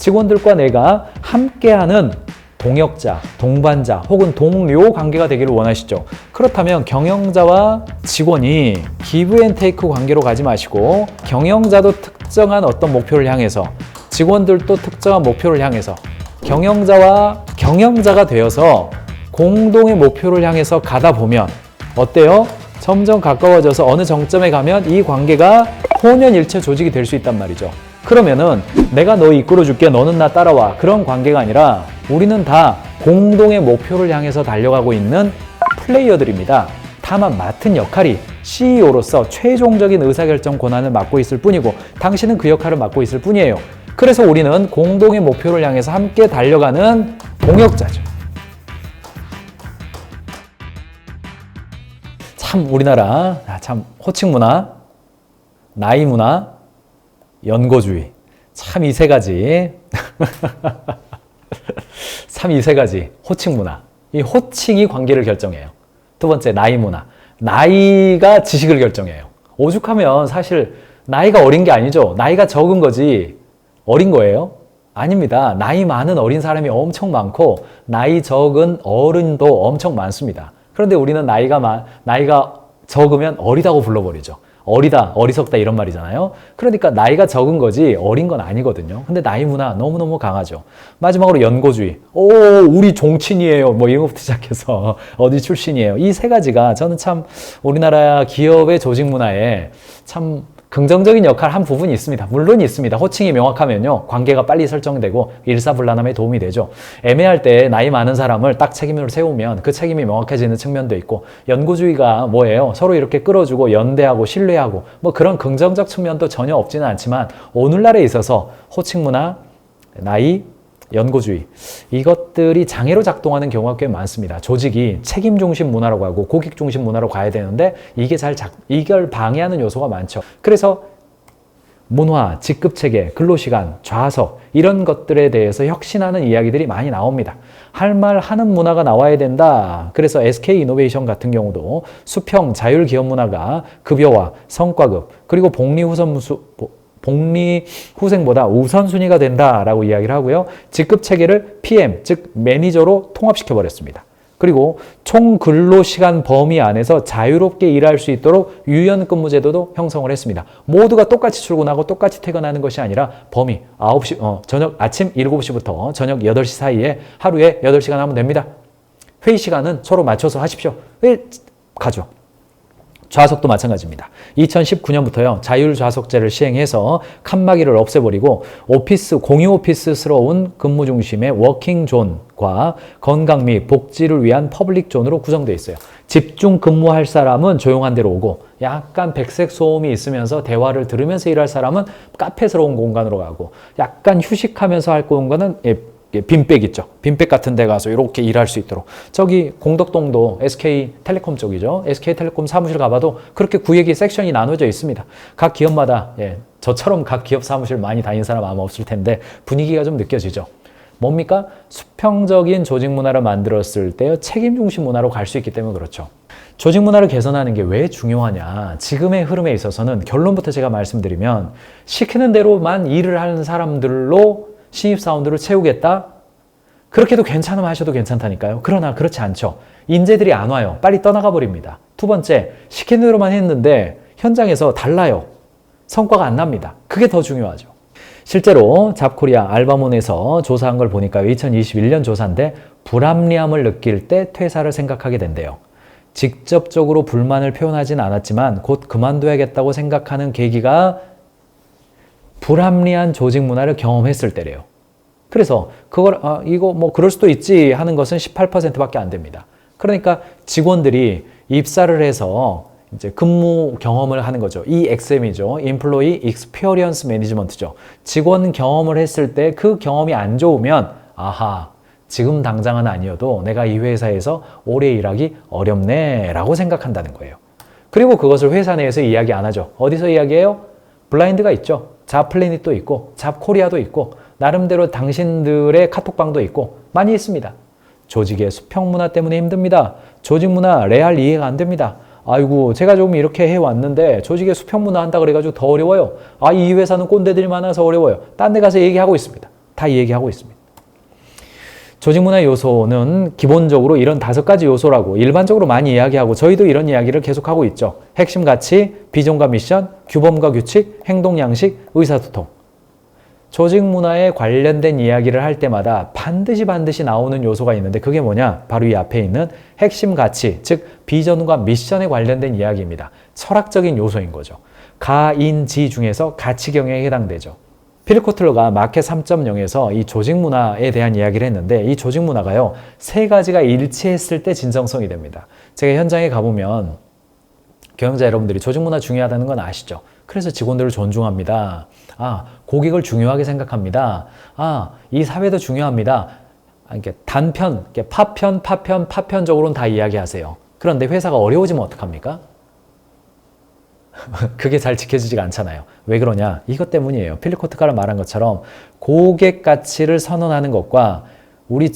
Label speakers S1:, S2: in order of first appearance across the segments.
S1: 직원들과 내가 함께하는 동역자, 동반자 혹은 동료 관계가 되기를 원하시죠. 그렇다면 경영자와 직원이 기브 앤 테이크 관계로 가지 마시고 경영자도 특정한 어떤 목표를 향해서 직원들도 특정한 목표를 향해서 경영자와 경영자가 되어서 공동의 목표를 향해서 가다 보면 어때요? 점점 가까워져서 어느 정점에 가면 이 관계가 혼연일체 조직이 될 수 있단 말이죠. 그러면은 내가 너 이끌어줄게, 너는 나 따라와, 그런 관계가 아니라 우리는 다 공동의 목표를 향해서 달려가고 있는 플레이어들입니다. 다만 맡은 역할이 CEO로서 최종적인 의사결정 권한을 맡고 있을 뿐이고 당신은 그 역할을 맡고 있을 뿐이에요. 그래서 우리는 공동의 목표를 향해서 함께 달려가는 동역자죠. 참 우리나라 참 호칭 문화, 나이 문화, 연고주의, 참 이 세 가지 참 이 세 가지 호칭 문화, 이 호칭이 관계를 결정해요. 두 번째, 나이 문화, 나이가 지식을 결정해요. 오죽하면 사실 나이가 어린 게 아니죠. 나이가 적은 거지 어린 거예요? 아닙니다. 나이 많은 어린 사람이 엄청 많고 나이 적은 어른도 엄청 많습니다. 그런데 우리는 나이가 적으면 어리다고 불러버리죠. 어리다, 어리석다 이런 말이잖아요. 그러니까 나이가 적은 거지 어린 건 아니거든요. 근데 나이 문화 너무너무 강하죠. 마지막으로 연고주의. 우리 종친이에요. 뭐 이런 것부터 시작해서 어디 출신이에요. 이 세 가지가 저는 참 우리나라 기업의 조직 문화에 참 긍정적인 역할 한 부분이 있습니다. 물론 있습니다. 호칭이 명확하면요, 관계가 빨리 설정되고 일사불란함에 도움이 되죠. 애매할 때 나이 많은 사람을 딱 책임을 세우면 그 책임이 명확해지는 측면도 있고, 연구주의가 뭐예요? 서로 이렇게 끌어주고 연대하고 신뢰하고 뭐 그런 긍정적 측면도 전혀 없지는 않지만 오늘날에 있어서 호칭 문화, 나이, 연고주의, 이것들이 장애로 작동하는 경우가 꽤 많습니다. 조직이 책임 중심 문화라고 하고 고객 중심 문화로 가야 되는데 이걸 방해하는 요소가 많죠. 그래서 문화, 직급체계, 근로시간, 좌석 이런 것들에 대해서 혁신하는 이야기들이 많이 나옵니다. 할 말 하는 문화가 나와야 된다. 그래서 SK이노베이션 같은 경우도 수평 자율기업 문화가 급여와 성과급 그리고 복리후생보다 우선순위가 된다라고 이야기를 하고요. 직급체계를 PM, 즉 매니저로 통합시켜버렸습니다. 그리고 총 근로시간 범위 안에서 자유롭게 일할 수 있도록 유연근무 제도도 형성을 했습니다. 모두가 똑같이 출근하고 똑같이 퇴근하는 것이 아니라 범위 9시, 아침 7시부터 저녁 8시 사이에 하루에 8시간 하면 됩니다. 회의 시간은 서로 맞춰서 하십시오. 가죠. 좌석도 마찬가지입니다. 2019년부터요, 자율좌석제를 시행해서 칸막이를 없애버리고 공유 오피스스러운 근무 중심의 워킹존과 건강 및 복지를 위한 퍼블릭존으로 구성되어 있어요. 집중 근무할 사람은 조용한 데로 오고 약간 백색 소음이 있으면서 대화를 들으면서 일할 사람은 카페스러운 공간으로 가고 약간 휴식하면서 할 공간은 빈백 있죠. 빈백 같은 데 가서 이렇게 일할 수 있도록. 저기 공덕동도 SK텔레콤 쪽이죠. SK텔레콤 사무실 가봐도 그렇게 구역이 섹션이 나눠져 있습니다. 각 기업마다, 저처럼 각 기업 사무실 많이 다니는 사람 아마 없을 텐데 분위기가 좀 느껴지죠. 뭡니까? 수평적인 조직 문화를 만들었을 때 책임 중심 문화로 갈 수 있기 때문에 그렇죠. 조직 문화를 개선하는 게 왜 중요하냐? 지금의 흐름에 있어서는 결론부터 제가 말씀드리면 시키는 대로만 일을 하는 사람들로 신입사원들을 채우겠다? 그렇게도 괜찮으면 하셔도 괜찮다니까요. 그러나 그렇지 않죠. 인재들이 안 와요. 빨리 떠나가 버립니다. 두 번째, 시키는 대로만 했는데 현장에서 달라요. 성과가 안 납니다. 그게 더 중요하죠. 실제로 잡코리아 알바몬에서 조사한 걸 보니까 2021년 조사인데 불합리함을 느낄 때 퇴사를 생각하게 된대요. 직접적으로 불만을 표현하진 않았지만 곧 그만둬야겠다고 생각하는 계기가 불합리한 조직 문화를 경험했을 때래요. 그래서 그걸 이거 뭐 그럴 수도 있지 하는 것은 18%밖에 안 됩니다. 그러니까 직원들이 입사를 해서 이제 근무 경험을 하는 거죠. EXM이죠. Employee Experience Management죠. 직원 경험을 했을 때 그 경험이 안 좋으면 지금 당장은 아니어도 내가 이 회사에서 오래 일하기 어렵네 라고 생각한다는 거예요. 그리고 그것을 회사 내에서 이야기 안 하죠. 어디서 이야기해요? 블라인드가 있죠. 잡플래닛도 있고 잡코리아도 있고 나름대로 당신들의 카톡방도 있고 많이 있습니다. 조직의 수평 문화 때문에 힘듭니다. 조직 문화 레알 이해가 안 됩니다. 아이고 제가 좀 이렇게 해왔는데 조직의 수평 문화 한다 그래가지고 더 어려워요. 이 회사는 꼰대들이 많아서 어려워요. 딴 데 가서 얘기하고 있습니다. 다 얘기하고 있습니다. 조직문화 요소는 기본적으로 이런 5가지 요소라고 일반적으로 많이 이야기하고 저희도 이런 이야기를 계속하고 있죠. 핵심 가치, 비전과 미션, 규범과 규칙, 행동 양식, 의사소통. 조직문화에 관련된 이야기를 할 때마다 반드시 나오는 요소가 있는데 그게 뭐냐? 바로 이 앞에 있는 핵심 가치, 즉 비전과 미션에 관련된 이야기입니다. 철학적인 요소인 거죠. 가인지 중에서 가치 경영에 해당되죠. 필립 코틀러가 마켓 3.0에서 이 조직 문화에 대한 이야기를 했는데 이 조직 문화가요, 3가지가 일치했을 때 진정성이 됩니다. 제가 현장에 가보면 경영자 여러분들이 조직 문화 중요하다는 건 아시죠? 그래서 직원들을 존중합니다. 고객을 중요하게 생각합니다. 이 사회도 중요합니다. 이렇게 단편, 이렇게 파편적으로는 다 이야기하세요. 그런데 회사가 어려워지면 어떡합니까? 그게 잘 지켜지지가 않잖아요. 왜 그러냐? 이것 때문이에요. 필립 코틀러가 말한 것처럼 고객 가치를 선언하는 것과 우리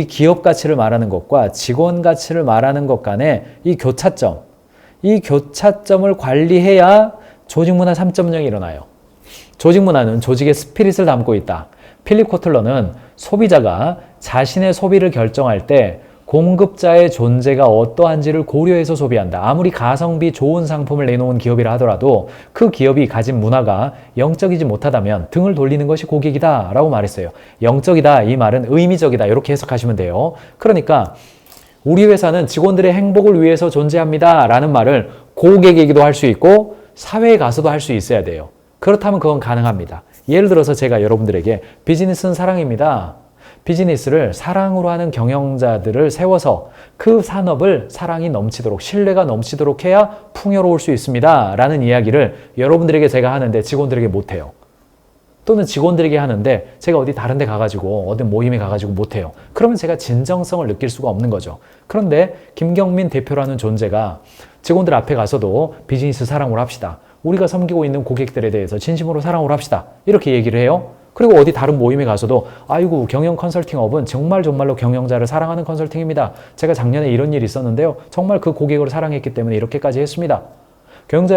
S1: 기업 가치를 말하는 것과 직원 가치를 말하는 것 간의 이 교차점을 관리해야 조직문화 3.0이 일어나요. 조직문화는 조직의 스피릿을 담고 있다. 필립 코틀러는 소비자가 자신의 소비를 결정할 때 공급자의 존재가 어떠한지를 고려해서 소비한다. 아무리 가성비 좋은 상품을 내놓은 기업이라 하더라도 그 기업이 가진 문화가 영적이지 못하다면 등을 돌리는 것이 고객이다 라고 말했어요. 영적이다 이 말은 의미적이다 이렇게 해석하시면 돼요. 그러니까 우리 회사는 직원들의 행복을 위해서 존재합니다 라는 말을 고객에게도 할 수 있고 사회에 가서도 할 수 있어야 돼요. 그렇다면 그건 가능합니다. 예를 들어서 제가 여러분들에게 비즈니스는 사랑입니다. 비즈니스를 사랑으로 하는 경영자들을 세워서 그 산업을 사랑이 넘치도록 신뢰가 넘치도록 해야 풍요로울 수 있습니다 라는 이야기를 여러분들에게 제가 하는데 직원들에게 못해요. 또는 직원들에게 하는데 제가 어디 다른 데 가가지고 어디 모임에 가가지고 못해요. 그러면 제가 진정성을 느낄 수가 없는 거죠. 그런데 김경민 대표라는 존재가 직원들 앞에 가서도 비즈니스 사랑으로 합시다. 우리가 섬기고 있는 고객들에 대해서 진심으로 사랑으로 합시다. 이렇게 얘기를 해요. 그리고 어디 다른 모임에 가서도 아이고 경영 컨설팅업은 정말로 경영자를 사랑하는 컨설팅입니다. 제가 작년에 이런 일이 있었는데요. 정말 그 고객을 사랑했기 때문에 이렇게까지 했습니다. 경영자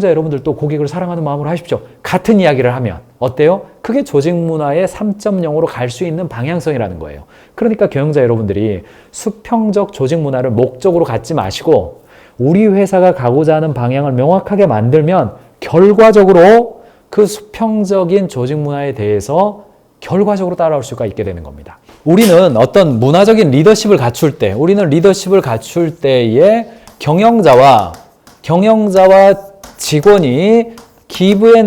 S1: 여러분들도 고객을 사랑하는 마음으로 하십시오. 같은 이야기를 하면 어때요? 그게 조직 문화의 3.0으로 갈 수 있는 방향성이라는 거예요. 그러니까 경영자 여러분들이 수평적 조직 문화를 목적으로 갖지 마시고 우리 회사가 가고자 하는 방향을 명확하게 만들면 결과적으로 그 수평적인 조직 문화에 대해서 결과적으로 따라올 수가 있게 되는 겁니다. 우리는 어떤 문화적인 리더십을 갖출 때, 에 경영자와 직원이 기브 앤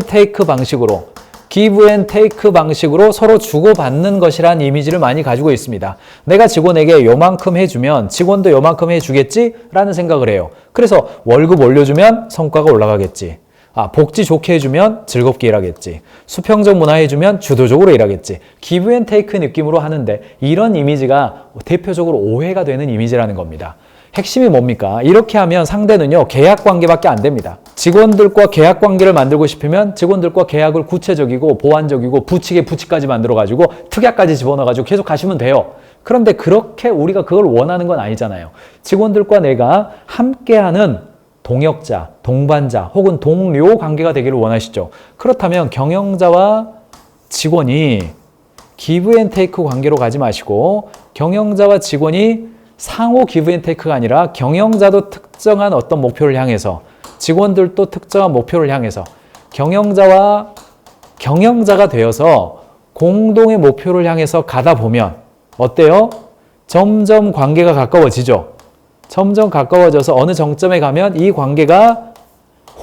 S1: 테이크 방식으로 서로 주고받는 것이란 이미지를 많이 가지고 있습니다. 내가 직원에게 요만큼 해주면 직원도 요만큼 해주겠지? 라는 생각을 해요. 그래서 월급 올려주면 성과가 올라가겠지. 복지 좋게 해주면 즐겁게 일하겠지. 수평적 문화 해주면 주도적으로 일하겠지. 기브 앤 테이크 느낌으로 하는데 이런 이미지가 대표적으로 오해가 되는 이미지라는 겁니다. 핵심이 뭡니까? 이렇게 하면 상대는요, 계약관계밖에 안 됩니다. 직원들과 계약관계를 만들고 싶으면 직원들과 계약을 구체적이고 보완적이고 부칙까지 만들어가지고 특약까지 집어넣어가지고 계속 가시면 돼요. 그런데 그렇게 우리가 그걸 원하는 건 아니잖아요. 직원들과 내가 함께하는 동역자, 동반자 혹은 동료 관계가 되기를 원하시죠. 그렇다면 경영자와 직원이 기브 앤 테이크 관계로 가지 마시고 경영자와 직원이 상호 기브 앤 테이크가 아니라 경영자도 특정한 어떤 목표를 향해서 직원들도 특정한 목표를 향해서 경영자와 경영자가 되어서 공동의 목표를 향해서 가다 보면 어때요? 점점 관계가 가까워지죠. 점점 가까워져서 어느 정점에 가면 이 관계가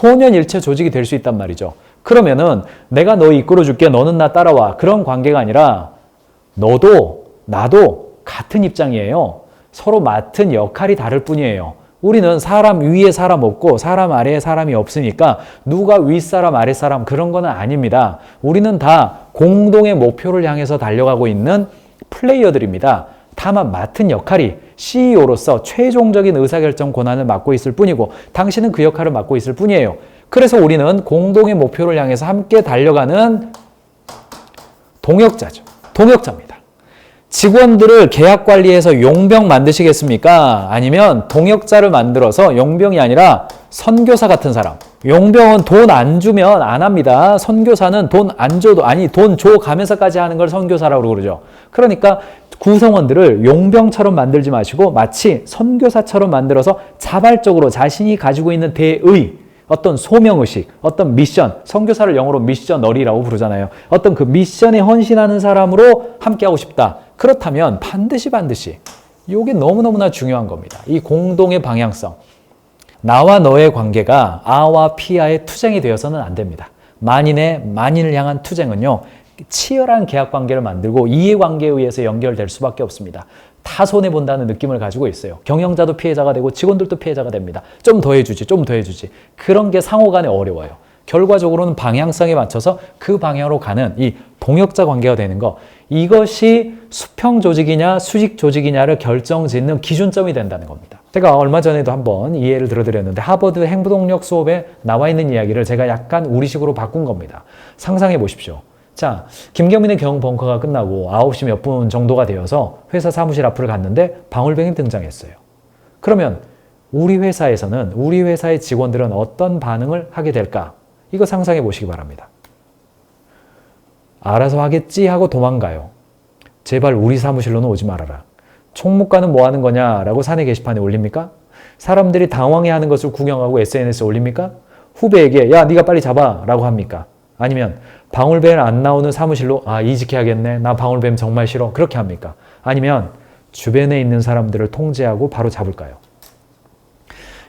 S1: 혼연일체 조직이 될 수 있단 말이죠. 그러면은 내가 너 이끌어줄게, 너는 나 따라와. 그런 관계가 아니라 너도 나도 같은 입장이에요. 서로 맡은 역할이 다를 뿐이에요. 우리는 사람 위에 사람 없고 사람 아래에 사람이 없으니까 누가 윗사람 아랫사람 그런 거는 아닙니다. 우리는 다 공동의 목표를 향해서 달려가고 있는 플레이어들입니다. 다만 맡은 역할이 CEO로서 최종적인 의사결정 권한을 맡고 있을 뿐이고 당신은 그 역할을 맡고 있을 뿐이에요. 그래서 우리는 공동의 목표를 향해서 함께 달려가는 동역자입니다. 직원들을 계약 관리해서 용병 만드시겠습니까? 아니면 동역자를 만들어서 용병이 아니라 선교사 같은 사람, 용병은 돈 안 주면 안 합니다. 선교사는 돈 안 줘도, 아니 돈 줘 가면서까지 하는 걸 선교사라고 그러죠. 그러니까 구성원들을 용병처럼 만들지 마시고 마치 선교사처럼 만들어서 자발적으로 자신이 가지고 있는 대의, 어떤 소명의식, 어떤 미션, 선교사를 영어로 미셔너리라고 부르잖아요. 어떤 그 미션에 헌신하는 사람으로 함께하고 싶다. 그렇다면 반드시 이게 너무너무나 중요한 겁니다. 이 공동의 방향성. 나와 너의 관계가 아와 피아의 투쟁이 되어서는 안 됩니다. 만인을 향한 투쟁은요, 치열한 계약관계를 만들고 이해관계에 의해서 연결될 수밖에 없습니다. 다 손해본다는 느낌을 가지고 있어요. 경영자도 피해자가 되고 직원들도 피해자가 됩니다. 좀 더 해주지. 그런 게 상호 간에 어려워요. 결과적으로는 방향성에 맞춰서 그 방향으로 가는 이 동역자 관계가 되는 거, 이것이 수평 조직이냐 수직 조직이냐를 결정짓는 기준점이 된다는 겁니다. 제가 얼마 전에도 한번 이해를 들어드렸는데 하버드 행동력 수업에 나와 있는 이야기를 제가 약간 우리식으로 바꾼 겁니다. 상상해 보십시오. 자, 김경민의 경벙커가 끝나고 9시 몇 분 정도가 되어서 회사 사무실 앞을 갔는데 방울뱅이 등장했어요. 그러면 우리 회사에서는, 우리 회사의 직원들은 어떤 반응을 하게 될까? 이거 상상해 보시기 바랍니다. 알아서 하겠지 하고 도망가요. 제발 우리 사무실로는 오지 말아라. 총무과는 뭐 하는 거냐 라고 사내 게시판에 올립니까? 사람들이 당황해하는 것을 구경하고 SNS에 올립니까? 후배에게 야 네가 빨리 잡아 라고 합니까? 아니면 방울뱀 안 나오는 사무실로 이직해야겠네, 나 방울뱀 정말 싫어, 그렇게 합니까? 아니면 주변에 있는 사람들을 통제하고 바로 잡을까요?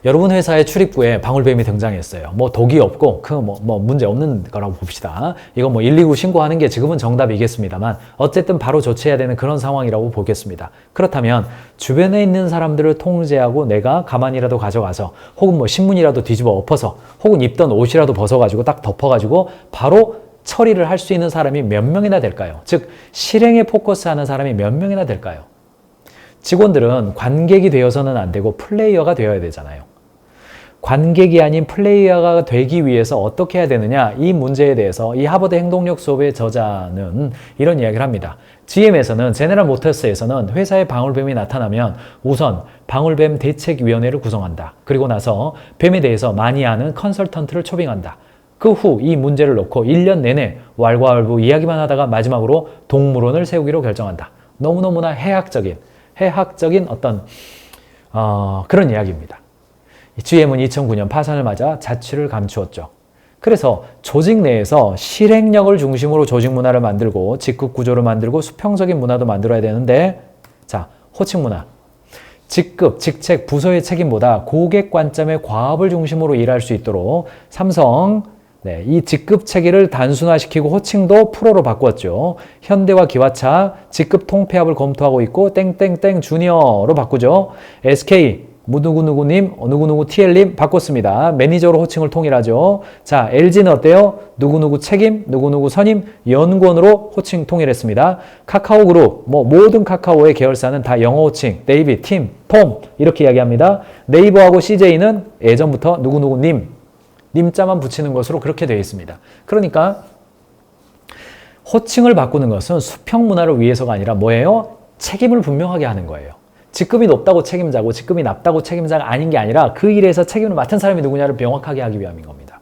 S1: 여러분 회사의 출입구에 방울뱀이 등장했어요. 뭐 독이 없고 뭐 문제 없는 거라고 봅시다. 이거 뭐 119 신고하는 게 지금은 정답이겠습니다만 어쨌든 바로 조치해야 되는 그런 상황이라고 보겠습니다. 그렇다면 주변에 있는 사람들을 통제하고 내가 가만히라도 가져가서 혹은 뭐 신문이라도 뒤집어 엎어서 혹은 입던 옷이라도 벗어가지고 딱 덮어가지고 바로 처리를 할 수 있는 사람이 몇 명이나 될까요? 즉 실행에 포커스하는 사람이 몇 명이나 될까요? 직원들은 관객이 되어서는 안 되고 플레이어가 되어야 되잖아요. 관객이 아닌 플레이어가 되기 위해서 어떻게 해야 되느냐, 이 문제에 대해서 이 하버드 행동력 수업의 저자는 이런 이야기를 합니다. GM에서는, 제네럴 모터스에서는 회사에 방울뱀이 나타나면 우선 방울뱀 대책위원회를 구성한다. 그리고 나서 뱀에 대해서 많이 아는 컨설턴트를 초빙한다. 그 후 이 문제를 놓고 1년 내내 왈가왈부 이야기만 하다가 마지막으로 동물원을 세우기로 결정한다. 너무너무나 해학적인 어떤 그런 이야기입니다. GM은 2009년 파산을 맞아 자취를 감추었죠. 그래서 조직 내에서 실행력을 중심으로 조직 문화를 만들고 직급 구조를 만들고 수평적인 문화도 만들어야 되는데, 자, 호칭 문화. 직급, 직책, 부서의 책임보다 고객 관점의 과업을 중심으로 일할 수 있도록 삼성, 이 직급 체계를 단순화시키고 호칭도 프로로 바꾸었죠. 현대와 기와차 직급 통폐합을 검토하고 있고 땡땡땡 주니어로 바꾸죠. SK 누구누구님, 누구누구 TL님 바꿨습니다. 매니저로 호칭을 통일하죠. 자, LG는 어때요? 누구누구 책임, 누구누구 선임, 연구원으로 호칭 통일했습니다. 카카오그룹, 모든 카카오의 계열사는 다 영어 호칭, 데이비, 팀, 톰 이렇게 이야기합니다. 네이버하고 CJ는 예전부터 누구누구님, 님자만 붙이는 것으로 그렇게 되어 있습니다. 그러니까 호칭을 바꾸는 것은 수평 문화를 위해서가 아니라 뭐예요? 책임을 분명하게 하는 거예요. 직급이 높다고 책임자고 직급이 낮다고 책임자가 아닌 게 아니라 그 일에서 책임을 맡은 사람이 누구냐를 명확하게 하기 위함인 겁니다.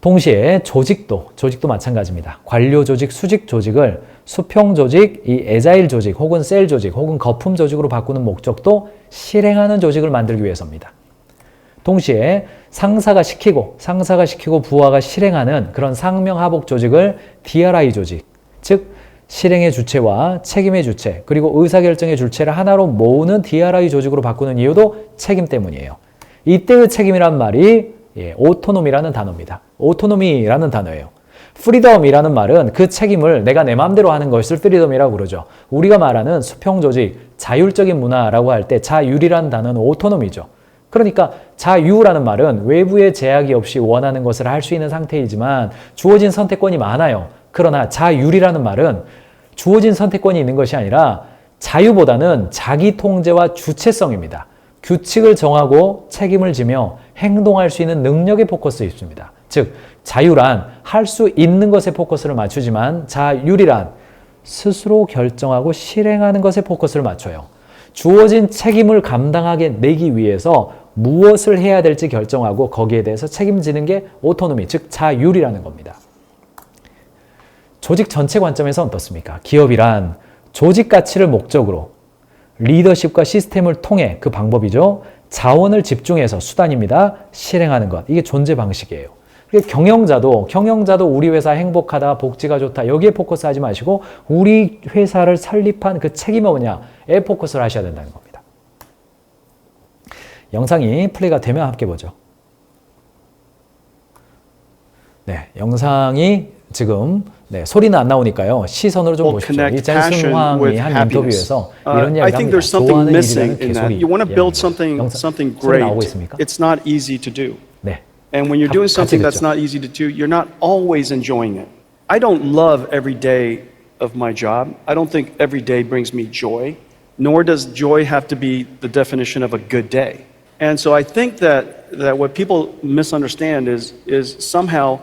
S1: 동시에 조직도 마찬가지입니다. 관료 조직, 수직 조직을 수평 조직, 이 애자일 조직 혹은 셀 조직 혹은 거품 조직으로 바꾸는 목적도 실행하는 조직을 만들기 위해서입니다. 동시에 상사가 시키고 부하가 실행하는 그런 상명하복 조직을 DRI 조직, 즉 실행의 주체와 책임의 주체, 그리고 의사결정의 주체를 하나로 모으는 DRI 조직으로 바꾸는 이유도 책임 때문이에요. 이때의 책임이란 말이 오토노미라는 단어입니다. 오토노미라는 단어예요. 프리덤이라는 말은 그 책임을 내가 내 마음대로 하는 것을 프리덤이라고 그러죠. 우리가 말하는 수평 조직, 자율적인 문화라고 할 때 자율이라는 단어는 오토노미죠. 그러니까 자유라는 말은 외부의 제약이 없이 원하는 것을 할 수 있는 상태이지만 주어진 선택권이 많아요. 그러나 자율이라는 말은 주어진 선택권이 있는 것이 아니라 자유보다는 자기 통제와 주체성입니다. 규칙을 정하고 책임을 지며 행동할 수 있는 능력에 포커스에 있습니다. 즉 자유란 할 수 있는 것에 포커스를 맞추지만 자율이란 스스로 결정하고 실행하는 것에 포커스를 맞춰요. 주어진 책임을 감당하게 내기 위해서 무엇을 해야 될지 결정하고 거기에 대해서 책임지는 게 오토노미, 즉 자율이라는 겁니다. 조직 전체 관점에서 어떻습니까? 기업이란 조직 가치를 목적으로 리더십과 시스템을 통해 그 방법이죠. 자원을 집중해서 수단입니다. 실행하는 것. 이게 존재 방식이에요. 경영자도 우리 회사 행복하다, 복지가 좋다 여기에 포커스하지 마시고 우리 회사를 설립한 그 책임이 뭐냐에 포커스를 하셔야 된다는 겁니다. 영상이 플레이가 되면 함께 보죠. 네, 영상이 지금 소리는 안 나오니까요. 시선으로 좀 보십시오. 이 젠슨 황이 한 인터뷰에서 이런 이야기를 합니다. 좋아하는 일이라는 개소리. 소리 나오고 있습니까?
S2: It's not easy to do.
S1: 네.
S2: And when you're doing something that's not easy to do, you're not always enjoying it. I don't love every day of my job. I don't think every day brings me joy, nor does joy have to be the definition of a good day. And so I think that what people misunderstand is somehow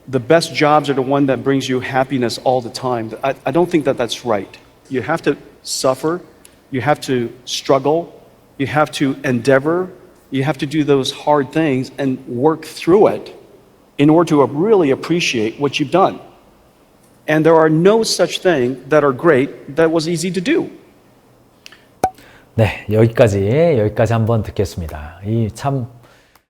S2: the best jobs are the one that brings you happiness all the time. I don't think that that's right. You have to suffer, you have to struggle, you have to endeavor, you have to do those hard things and work through it in order to really appreciate what you've done. And there are no such thing that are great that was easy to do.
S1: 네, 여기까지 한번 듣겠습니다. 이 참